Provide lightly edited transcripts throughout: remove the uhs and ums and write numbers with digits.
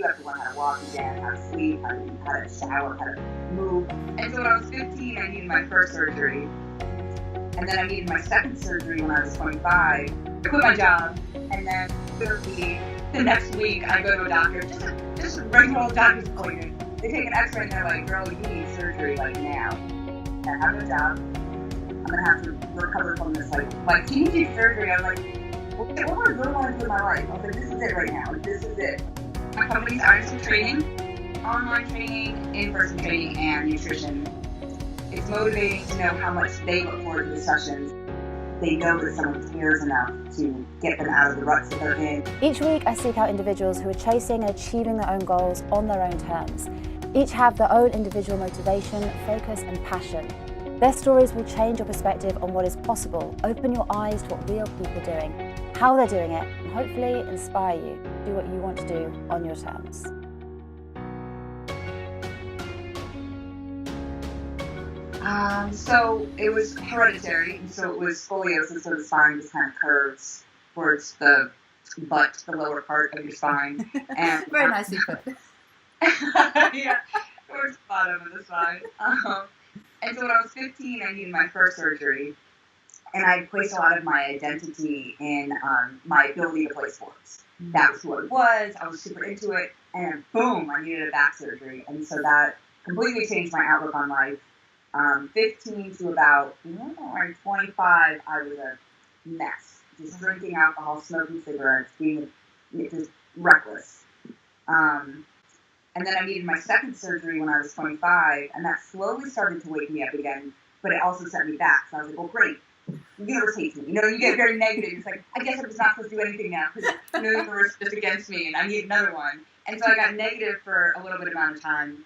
you have to learn how to walk again, how to sleep, how to eat, how to shower, how to move. And so when I was 15, I needed my first surgery. And then I needed my second surgery when I was 25. I quit my job, and then the next week I go to a doctor, just a regular old doctor's appointment. They take an x-ray and they're like, girl, you need surgery like now. I have no job. I'm going to have to recover from this. Like, can you do surgery? I was like, what do I really want to do in my life? I was like, this is it right now. This is it. My company's Ironson Training, online training, in-person training, and nutrition. It's motivating to know how much they look forward to the sessions. They know that someone cares enough to get them out of the ruts that they're in. Each week I seek out individuals who are chasing and achieving their own goals on their own terms. Each have their own individual motivation, focus and passion. Their stories will change your perspective on what is possible, open your eyes to what real people are doing, how they're doing it, and hopefully inspire you to do what you want to do on your terms. So it was hereditary, and so it was scoliosis, so the spine just kind of curves towards the butt, the lower part of your spine. And Very nicely put. yeah, towards the bottom of the spine. And so when I was 15, I needed my first surgery, and I placed a lot of my identity in my ability to play sports. That was who I was. I was super into it, and boom, I needed a back surgery, and so that completely changed my outlook on life. 15 to about 25, I was a mess. Just drinking alcohol, smoking cigarettes, being just reckless. And then I needed my second surgery when I was 25, and that slowly started to wake me up again, but it also set me back. So I was like, well, great. The universe hates me. You know, you get very negative. It's like, I guess I'm just not supposed to do anything now because the universe is just against me, and I need another one. And so I got negative for a little bit amount of time.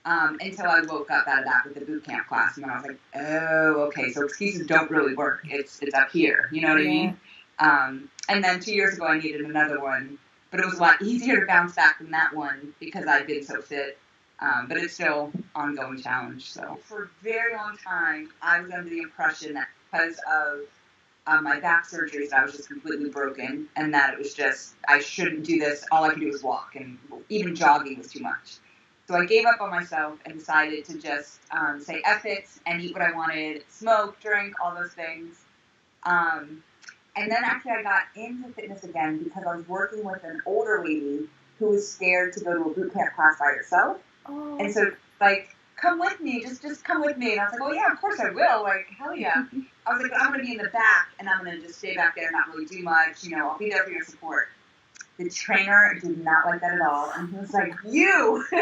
Until I woke up out of that with the boot camp class, and then I was like, oh, okay, so excuses don't really work. It's up here, you know what I mean? And then 2 years ago, I needed another one, but it was a lot easier to bounce back from that one because I'd been so fit. But it's still an ongoing challenge. So for a very long time, I was under the impression that because of my back surgeries, I was just completely broken, and that it was just I shouldn't do this. All I could do was walk, and even jogging was too much. So I gave up on myself and decided to just say F it and eat what I wanted, smoke, drink, all those things. And then actually I got into fitness again because I was working with an older lady who was scared to go to a boot camp class by herself. Oh. And so, like, come with me, just come with me. And I was like, oh yeah, of course I will. Like, hell yeah. I was like, I'm going to be in the back, and I'm going to just stay back there, not really do much. You know, I'll be there for your support. The trainer did not like that at all, and he was like, you! He's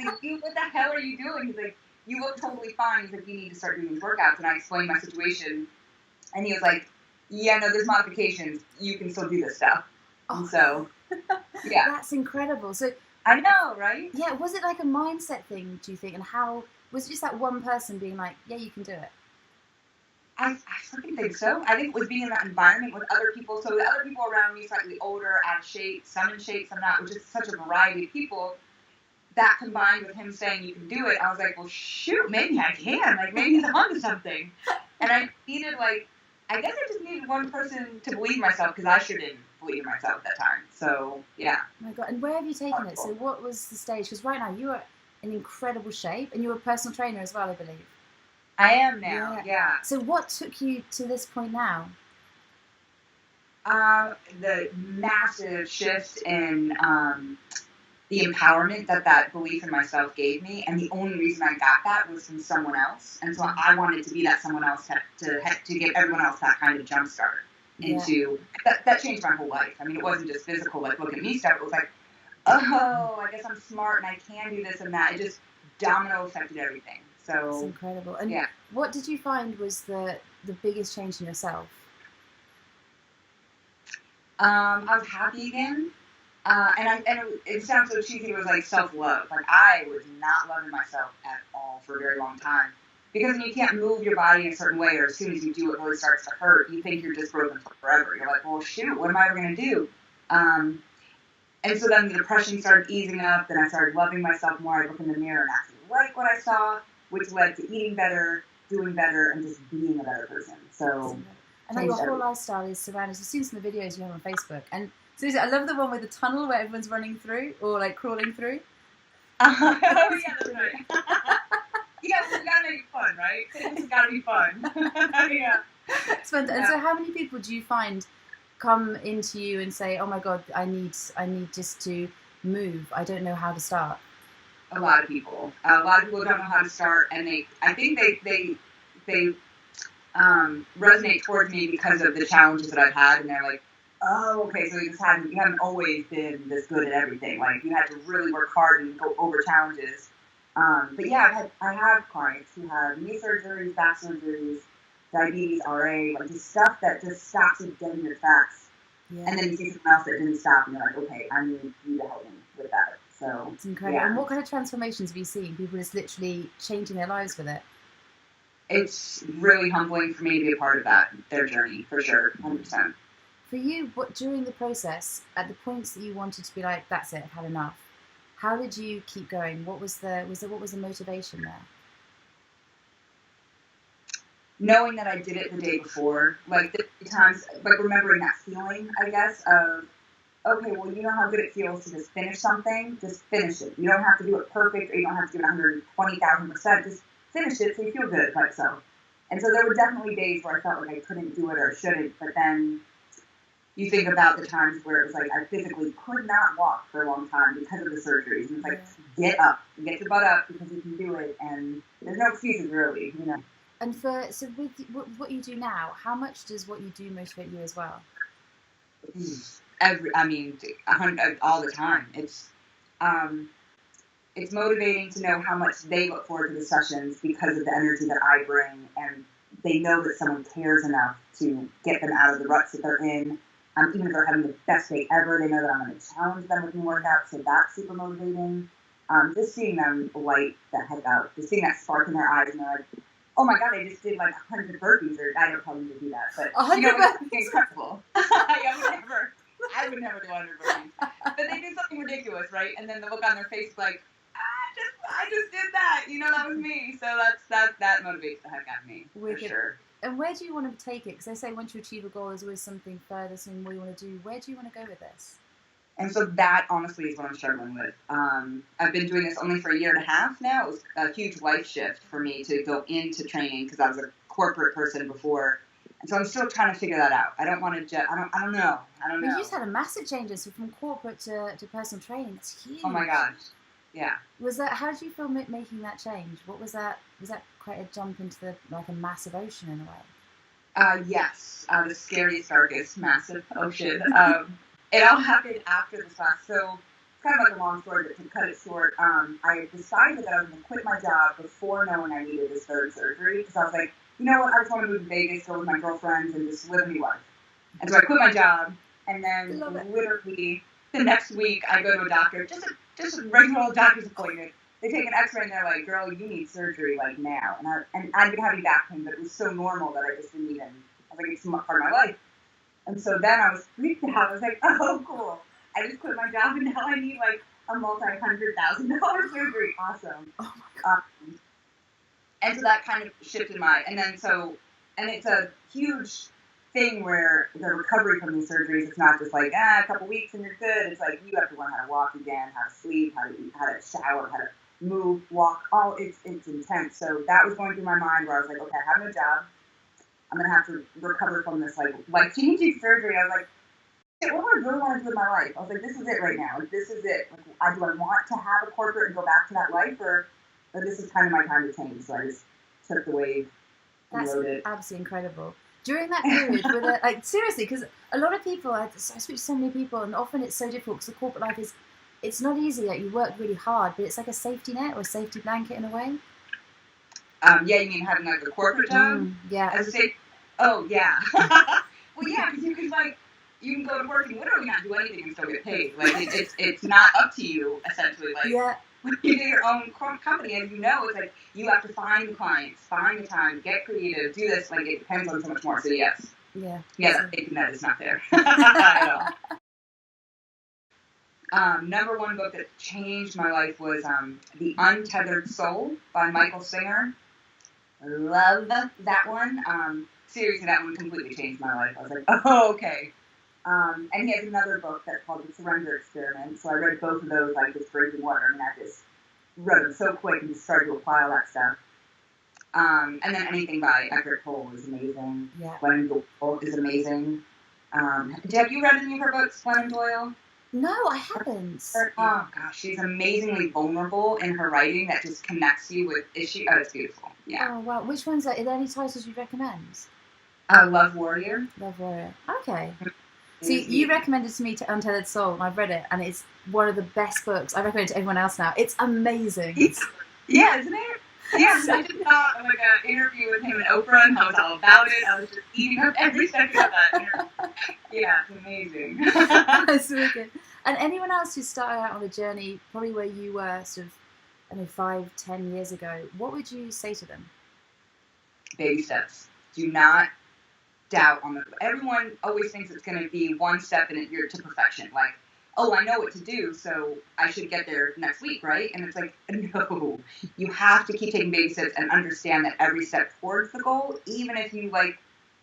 like, you, what the hell are you doing? He's like, you look totally fine. He's like, you need to start doing these workouts. And I explained my situation, and he was like, yeah, no, there's modifications. You can still do this stuff. Oh. And so, yeah. That's incredible. So I know, right? Yeah, was it like a mindset thing, do you think? And how, was it just that one person being like, yeah, you can do it? I fucking think so. I think it was being in that environment with other people. So the other people around me, slightly older, out of shape, some in shape, some not, which is such a variety of people. That combined with him saying you can do it, I was like, well, shoot, maybe I can. Like, maybe he's onto something. And I needed, like, I guess I just needed one person to believe in myself because I sure didn't believe in myself at that time. So, yeah. Oh my God. And where have you taken it? So what was the stage? Because right now you are in incredible shape, and you're a personal trainer as well, I believe. I am now, yeah. So what took you to this point now? The massive shift in the empowerment that belief in myself gave me, and the only reason I got that was from someone else, and so I wanted to be that someone else to give everyone else that kind of jump start into that changed my whole life. I mean, it wasn't just physical, like look at me stuff. It was like, oh, I guess I'm smart and I can do this and that. It just domino affected everything. So it's incredible. And yeah. What did you find was the biggest change in yourself? I was happy again. And it sounds so cheesy, it was like self-love. Like, I was not loving myself at all for a very long time. Because when you can't move your body in a certain way, or as soon as you do, it really starts to hurt, you think you're just broken forever. You're like, well, shoot, what am I ever going to do? And so then the depression started easing up, and I started loving myself more. I looked in the mirror and actually liked what I saw, which led to eating better, doing better, and just being a better person. So, and now your whole lifestyle is surrounded, you've seen some of the videos you have on Facebook, and Seriously, I love the one with the tunnel where everyone's running through or like crawling through. Oh yeah, that's right. Yeah, well, we gotta make it fun, right? It's gotta be fun. Yeah. It's fun. And so, how many people do you find come into you and say, "Oh my God, I need just to move. I don't know how to start." A lot of people. A lot of people don't know how to start, and I think they resonate towards me because of the challenges that I've had, and they're like, oh, okay, so you haven't always been this good at everything. Like, you had to really work hard and go over challenges. But yeah, I have clients who have knee surgeries, back surgeries, diabetes, RA, like just stuff that just stops you dead in your tracks. Yeah. And then you see something else that didn't stop, and you're like, okay, I need you to help me with that. So it's incredible. Yeah. And what kind of transformations have you seen? People just literally changing their lives with it. It's really humbling for me to be a part of that, their journey, for sure, 100%. For you, what during the process, at the points that you wanted to be like, that's it, I've had enough, how did you keep going? What was the motivation there? Knowing that I did it the day before, like the times, like remembering that feeling, I guess, of, okay, well, you know how good it feels to just finish something, just finish it. You don't have to do it perfect, or you don't have to do it 120,000%, just finish it so you feel good, like so. And so there were definitely days where I felt like I couldn't do it or shouldn't, but then you think about the times where it was like I physically could not walk for a long time because of the surgeries. And it's like, get up, get your butt up because you can do it, and there's no excuses really, you know. And so with what you do now, how much does what you do motivate you as well? All the time. It's motivating to know how much they look forward to the sessions because of the energy that I bring, and they know that someone cares enough to get them out of the ruts that they're in. Even if they're having the best day ever, they know that I'm going to challenge them with new workouts, so that's super motivating. Just seeing them light the heck out, just seeing that spark in their eyes, and they're like, oh my God, I just did like 100 burpees, or I don't tell them to do that, but 100 burpees? It's incredible. I would never do 100 burpees. But they do something ridiculous, right? And then the look on their face is like, I just did that. You know, that was me. So that motivates the heck out of me, for sure. And where do you want to take it? Because they say once you achieve a goal, there's always something further, something more you want to do. Where do you want to go with this? And so that, honestly, is what I'm struggling with. I've been doing this only for 1.5 years now. It was a huge life shift for me to go into training because I was a corporate person before. And so I'm still trying to figure that out. I don't want to I don't know. But you just had a massive change. So from corporate to personal training, it's huge. Oh, my gosh. Yeah. How did you feel making that change? What was that? Was that quite a jump into like a massive ocean in a way? Yes. The scariest, darkest, massive ocean. It all happened after the class. So it's kind of like a long story, but to cut it short, I decided that I was going to quit my job before knowing I needed this third surgery, because I was like, you know what, I just want to move to Vegas, go with my girlfriends, and just live a new life. And so I quit my job, and then literally the next week I go to a doctor, just a regular old doctor's appointment. They take an x-ray and they're like, girl, you need surgery like now. And I'd been having back pain, but it was so normal that I just didn't even, I was like, it's part of my life. And so then I was freaked out. I was like, oh, cool. I just quit my job and now I need like a multi-$100,000 surgery. Awesome. Oh my God. And so that kind of shifted and it's a huge thing where the recovery from these surgeries, it's not just like, a couple weeks and you're good. It's like, you have to learn how to walk again, how to sleep, how to eat, how to shower, how to move, walk. It's intense. So that was going through my mind where I was like, okay, I have no job. I'm going to have to recover from this, like changing surgery. I was like, what do I really want to do with my life? I was like, this is it right now. Like, this is it. Like, do I want to have a corporate and go back to that life, or this is kind of my time to change? So I just took the wave and rode it. That's absolutely incredible. During that period, seriously, because a lot of people, I speak to so many people, and often it's so difficult because the corporate life it's not easy. Like, you work really hard, but it's like a safety net or a safety blanket in a way. Yeah, you mean having like a corporate job? Yeah. As a safe. Oh yeah. Well, yeah, because you can go to work and literally not do anything and still get paid. Like it's not up to you essentially. Like when you do your own company, as you know, it's like you have to find the clients, find the time, get creative, do this. Like it depends on so much more. So yes. Yeah. That safety net is not there at all. Number one book that changed my life was The Untethered Soul by Michael Singer. Love that one. Seriously, that one completely changed my life. I was like, oh, okay. And he has another book that's called The Surrender Experiment. So I read both of those like just drinking water. I mean, I just read them so quick and just started to apply all that stuff. And then anything by Eckhart Tolle is amazing. Yeah. Glennon Doyle is amazing. Have you read any of her books, Glennon Doyle? No, I haven't. Oh gosh, she's amazingly vulnerable in her writing that just connects you with issues. Oh, it's beautiful. Yeah. Oh wow, which ones are there? Any titles you'd recommend? Love Warrior. Love Warrior. Okay. See, you recommended to me to Untethered Soul, and I've read it, and it's one of the best books. I recommend it to everyone else now. It's amazing. Yeah, isn't it? Yeah, I just saw like an interview with him and Oprah, and I was all about it. I was just eating up every second of that interview. Yeah, it's amazing. That's wicked. And anyone else who's starting out on the journey, probably where you were sort of, I don't know, 5-10 years ago, what would you say to them? Baby steps. Do not doubt on the. Everyone always thinks it's going to be one step in it you're to perfection. Like, oh, I know what to do, so I should get there next week, right? And it's like, no. You have to keep taking baby steps and understand that every step towards the goal, even if you like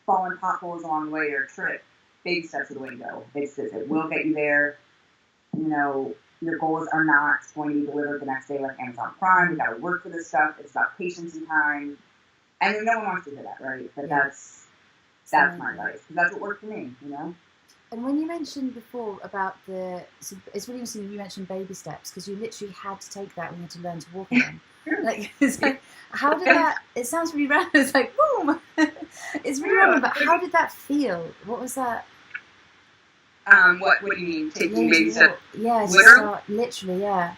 fall in potholes along the way or trip, baby steps are the way to go. It will get you there. You know, your goals are not going to be delivered the next day like Amazon Prime. We got to work for this stuff. It's about patience and time. And no one wants to hear that, right? But that's my advice. That's what worked for me, you know? And when you mentioned before about it's really interesting you mentioned baby steps, because you literally had to take that when you had to learn to walk again. Like, it's like, how did that, it sounds really random, it's like, boom! It's really random, but how did that feel? What was that? What do you mean, taking baby steps? Yeah, literally, yeah.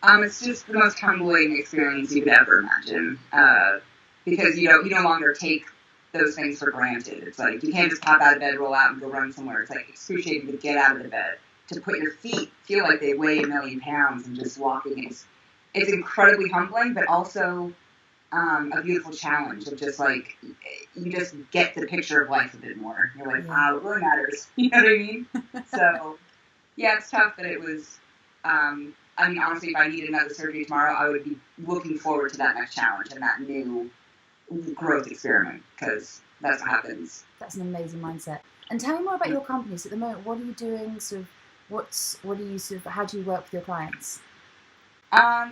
It's just the most humbling experience you could ever imagine, because you no longer take those things for granted. It's like you can't just pop out of bed, roll out, and go run somewhere. It's like excruciating to get out of the bed, to put your feet feel like they weigh 1,000,000 pounds, and just walking. It's incredibly humbling, but also a beautiful challenge of just like you just get the picture of life a bit more. You're like, wow, it really matters. You know what I mean? So yeah, it's tough, but it was. I mean, honestly, if I needed another surgery tomorrow, I would be looking forward to that next challenge and that new growth experiment, because that's what happens. That's an amazing mindset. And tell me more about your company. So at the moment, what are you doing? Sort of, how do you work with your clients?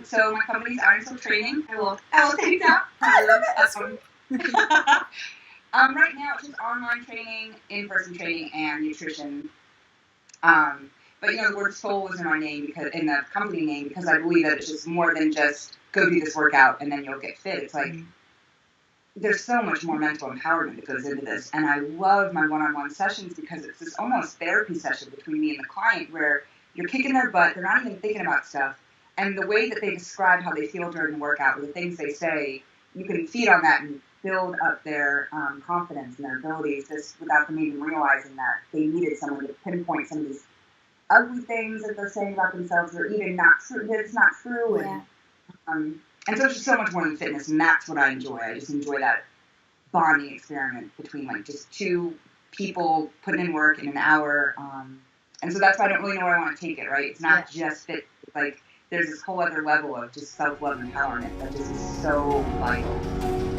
So my company's Iron Soul Training. I will take that. I love it. Right now, it's just online training, in-person training, and nutrition. But the word soul was in our name, because in the company name, because I believe that it's just more than just go do this workout and then you'll get fit. It's like there's so much more mental empowerment that goes into this, and I love my one-on-one sessions because it's this almost therapy session between me and the client where you're kicking their butt, they're not even thinking about stuff, and the way that they describe how they feel during the workout or the things they say, you can feed on that and build up their confidence and their abilities just without them even realizing that they needed someone to pinpoint some of these ugly things that they're saying about themselves, or even not true, that it's not true. Yeah. And so it's just so much more than fitness, and that's what I enjoy. I just enjoy that bonding experiment between like just two people putting in work in an hour. And so that's why I don't really know where I want to take it, right? It's not just fit. Like there's this whole other level of just self-love and empowerment that just is so vital.